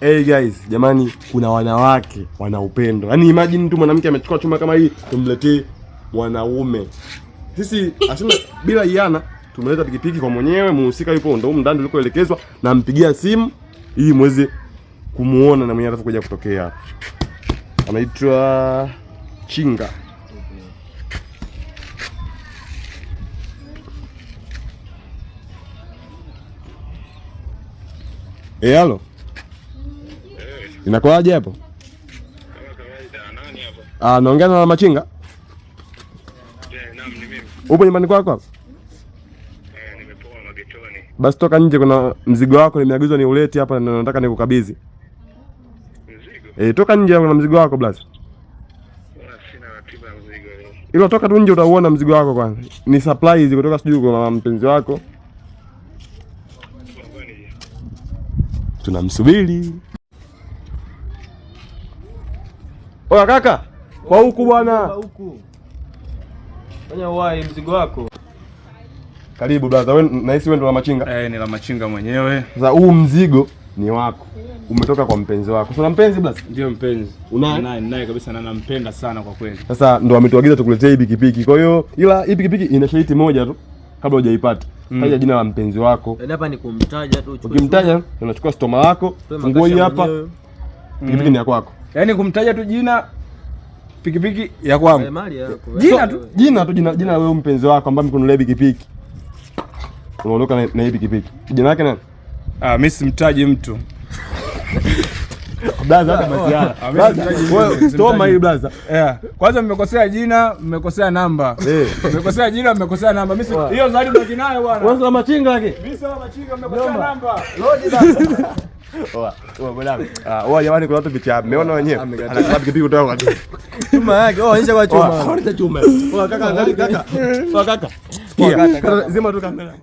Hey guys, jamani kuna wanawake wana upendo. Yaani imagine tu mwanamke amechukua chuma kama hii tumletee mwanaume. Sisi asema bila iana tumeleta pikipiki kwa mwenyewe, muhusika yupo ndo ndani tulikoelekezwa na mpigia simu ili muweze kumuona na mwenyewe atakuja kutokea hapa. Anaitwa Chinga. Halo. Inakuaje hapo? Kama kawaida, nani hapo? Naongea na Machinga. Naam, ni mimi. Upo nyumbani kwako hapo? Nimepoa magetoni. Basi toka nje, kuna mzigo wako nimeagizwa ni ulete hapa na nataka nikukabidhi. Mzigo? Toka nje kuna mzigo wako blaza. Sina ratiba ya mzigo leo. Ilo toka tu nje utauona mzigo wako kwanza. Ni surprise kutoka sijui kwa mpenzi wako. Tunamsubiri. Oya kaka, kwa huku bwana. Huku. Fanya uwai mzigo wako. Karibu brother, wewe nahisi wewe ndo la Machinga? Ni la Machinga mwenyewe. Sasa huu mzigo ni wako. Umetoka kwa mpenzi wako. Sasa mpenzi brother? Ndio mpenzi. Unaye? Naye kabisa na nampenda sana kwa kweli. Sasa ndo ametuagiza tukuletee hii pikipiki. Kwa hiyo ila hii pikipiki ina shaiti moja tu kabla hujaipata. Taja jina la mpenzi wako. Hapa ni kumtaja tu. Ukimtaja unachukua stoma lako, funguo hii hapa. Pikipiki ni ya kwako. Yaani kumtaja tu jina, pikipiki ya kwangu. Jina la wewe mpenzi wako ambaye mkununulia pikipiki. Unaondoka na hii pikipiki. Jina lake nani? Mimi simtaji mtu. Blaza hata masiara. Wewe stoma hii blaza. Kwanza mmekosea jina, mmekosea namba. Mmekosea jina, mmekosea namba. Mimi hiyo zawadi baki nayo bwana. Wewe la Machinga yake? Mimi sio Machinga, mmekosea namba. Lodi basi. Oa jamani, kuna watu vicha mmeona wenyewe. Anakula pikipiki kutoka kwa chuma yake. Onyesha kwa chuma. Onyesha chuma. Kaka angalia kaka. Kaka. Sikia. Zima tu kamera.